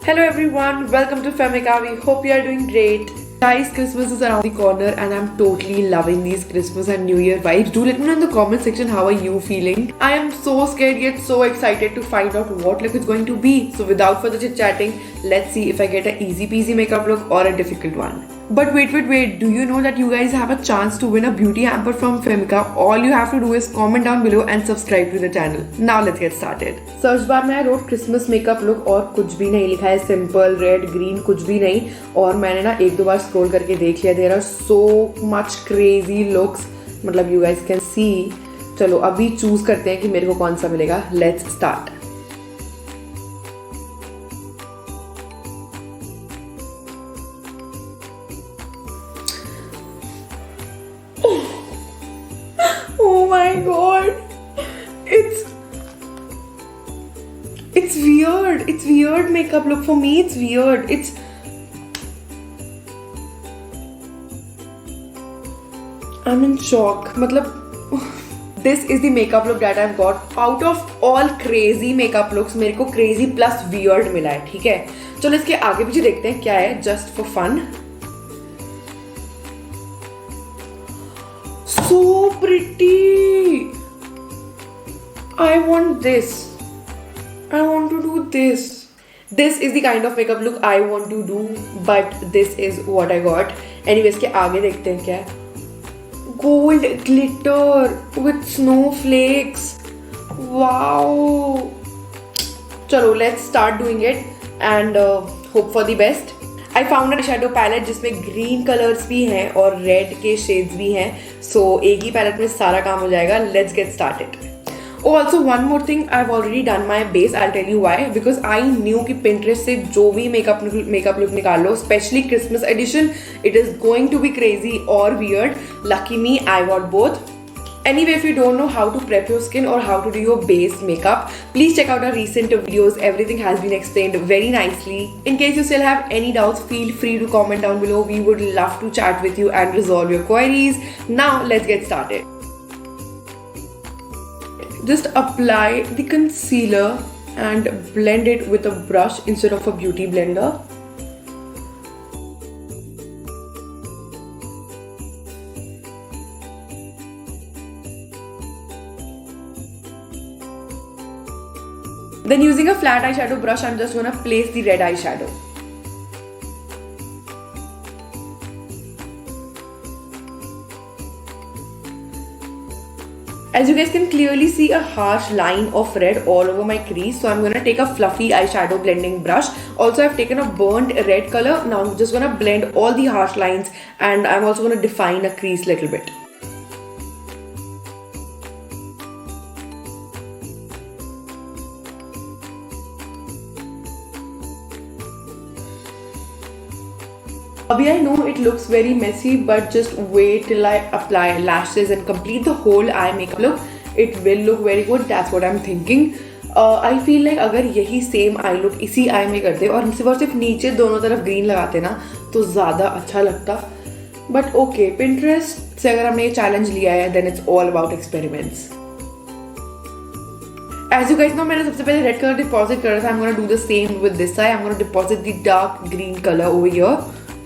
Hello everyone, welcome to Femica. We hope you are doing great. Guys, Christmas is around the corner and I'm totally loving these Christmas and New Year vibes. Do let me know in the comment section how are you feeling. I am so scared yet so excited to find out what look it's going to be. So without further chit chatting, let's see if I get an easy peasy makeup look or a difficult one. But wait, do you know that you guys have a chance to win a beauty hamper from Femica? All you have to do is comment down below and subscribe to the channel. Now let's get started. Search bar में I wrote Christmas makeup look और कुछ भी नहीं लिखा है, simple red green कुछ भी नहीं. और मैंने ना एक दो बार scroll करके देख लिया. There are so much crazy looks. मतलब you guys can see. चलो अभी choose करते हैं कि मेरे को कौन सा मिलेगा. Let's start. Oh my god, it's weird. It's weird makeup look for me. It's weird. I'm in shock. मतलब this is the makeup look that I've got. Out of all crazy makeup looks, मेरे को crazy plus weird मिला है. ठीक है, चलो इसके आगे पीछे देखते हैं क्या है, just for fun. So pretty. I want this. I want to do this. This is the kind of makeup look I want to do, but this is what I got. Anyways, के आगे देखते हैं क्या है. Gold glitter with snowflakes. Wow. चलो, let's start doing it and hope for the best. I found a eyeshadow palette जिसमें green colors भी हैं और red के shades भी हैं. So एक ही palette में सारा काम हो जाएगा. Let's get started. Oh, also one more thing, I've already done my base. I'll tell you why. Because I knew कि Pinterest से जो भी makeup look निकाल लो, especially Christmas edition, it is going to be crazy or weird. Lucky me, I got both. Anyway, if you don't know how to prep your skin or how to do your base makeup, please check out our recent videos. Everything has been explained very nicely. In case you still have any doubts, feel free to comment down below. We would love to chat with you and resolve your queries. Now, let's get started. Just apply the concealer and blend it with a brush instead of a beauty blender. Then using a flat eyeshadow brush, I'm just gonna place the red eyeshadow. As you guys can clearly see a harsh line of red all over my crease, so I'm gonna take a fluffy eyeshadow blending brush. Also, I've taken a burnt red color. Now I'm just gonna blend all the harsh lines and I'm also gonna define a crease a little bit. Abhi, I know it looks very messy, but just wait till I apply lashes and complete the whole eye makeup look. It will look very good. That's what I'm thinking. I feel like अगर यही same eye look इसी eye में करते और सिर्फ नीचे दोनों तरफ green लगाते ना तो ज़्यादा अच्छा लगता. But okay, Pinterest से अगर हमने ये challenge लिया है, then it's all about experiments. As you guys know, मैंने सबसे पहले red color deposit कर रहा था. I'm gonna do the same with this eye. I'm gonna deposit the dark green color over here.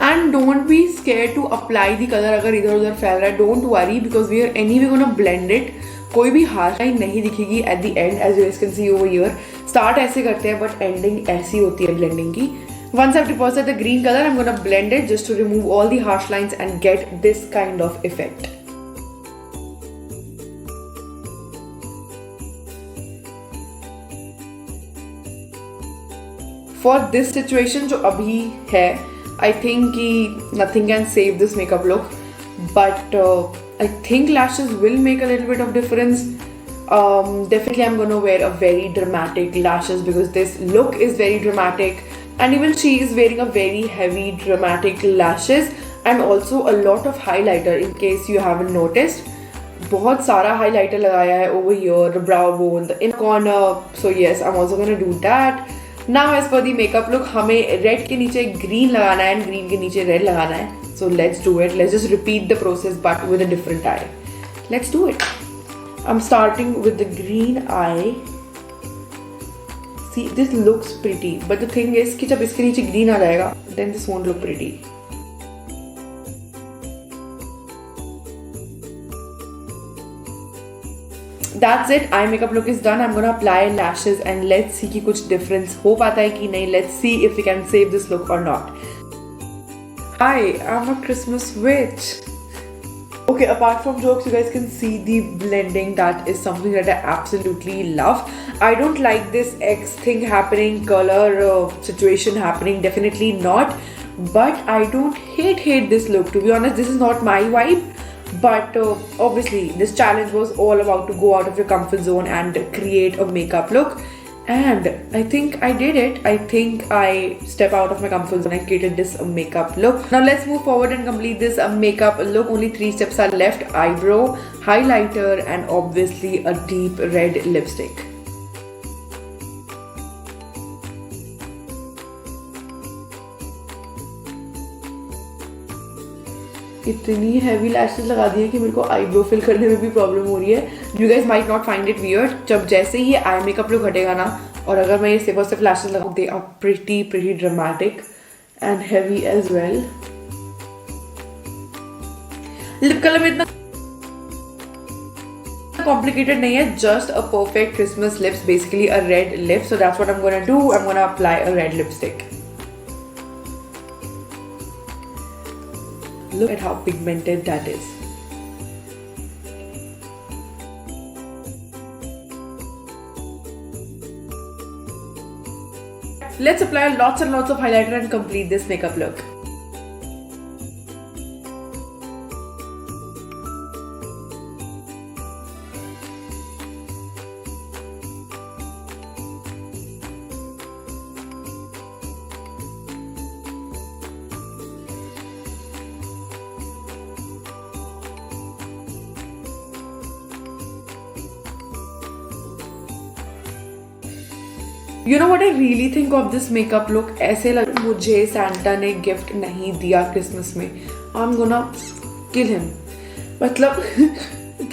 And don't be scared to apply the color अगर इधर उधर फैल रहा है. Don't worry because we are anyway gonna blend it. कोई भी harsh line नहीं दिखेगी at the end, as you guys can see over here. Start ऐसे करते हैं but ending ऐसी होती है blending की. Once I've deposited the green color, I'm gonna blend it just to remove all the harsh lines and get this kind of effect. For this situation जो अभी है, I think nothing can save this makeup look, but I think lashes will make a little bit of difference. Definitely I'm gonna wear a very dramatic lashes because this look is very dramatic, and even she is wearing a very heavy dramatic lashes and also a lot of highlighter in case you haven't noticed. बहुत सारा highlighter लगाया है over here, the brow bone, the inner corner. So yes, I'm also gonna do that. Now as per the makeup look, हमें red के नीचे green लगाना है and green के नीचे red लगाना है. So let's do it. Let's just repeat the process but with a different eye. Let's do it. I'm starting with the green eye. See, this looks pretty, but the thing is कि जब इसके नीचे green आ जाएगा, then this won't look pretty. That's it. Eye makeup look is done. I'm gonna apply lashes and let's see कि कुछ difference हो पाता है कि नहीं. Let's see if we can save this look or not. Hi, I'm a Christmas witch. Okay, apart from jokes, you guys can see the blending. That is something that I absolutely love. I don't like this X thing happening, color situation happening. Definitely not. But I don't hate this look. To be honest, this is not my vibe. But obviously this challenge was all about to go out of your comfort zone and create a makeup look, and I think I did it. I think I stepped out of my comfort zone and created this makeup look. Now let's move forward and complete this makeup look. Only 3 steps are left: eyebrow, highlighter, and obviously a deep red lipstick. इतनी heavy lashes लगा दी है कि मेरे को eyebrow fill करने में भी problem हो रही है. You guys might not find it weird. जब जैसे ही ये आई मेकअप लुक हटेगा ना, और अगर मैं ये सिर्फ और सिर्फ लैशेस लगाऊं, they are pretty dramatic and heavy as well. Lip colour में इतना कॉम्प्लिकेटेड नहीं है, just a perfect Christmas lips, basically a red lip. So that's what I am gonna do. I am gonna apply a red lipstick. Look at how pigmented that is. Let's apply lots and lots of highlighter and complete this makeup look. You know what I really think of this makeup look? ऐसे लग मुझे Santa ने gift नहीं दिया Christmas में. I'm gonna kill him. मतलब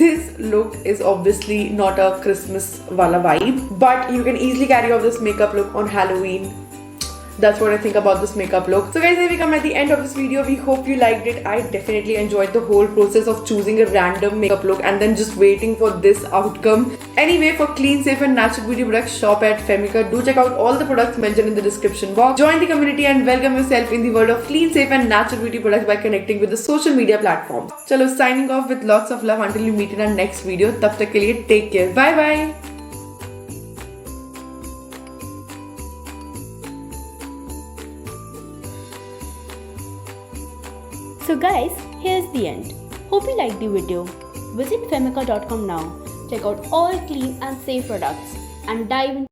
this look is obviously not a Christmas wala vibe, but you can easily carry off this makeup look on Halloween. That's what I think about this makeup look. So guys, here we come at the end of this video. We hope you liked it. I definitely enjoyed the whole process of choosing a random makeup look and then just waiting for this outcome. Anyway, for clean, safe and natural beauty products, shop at Femica. Do check out all the products mentioned in the description box. Join the community and welcome yourself in the world of clean, safe and natural beauty products by connecting with the social media platforms. Chalo, signing off with lots of love until we meet in our next video. Tab tak ke liye, take care. Bye bye. So guys, here's the end. Hope you liked the video. Visit Femica.com now. Check out all clean and safe products and dive into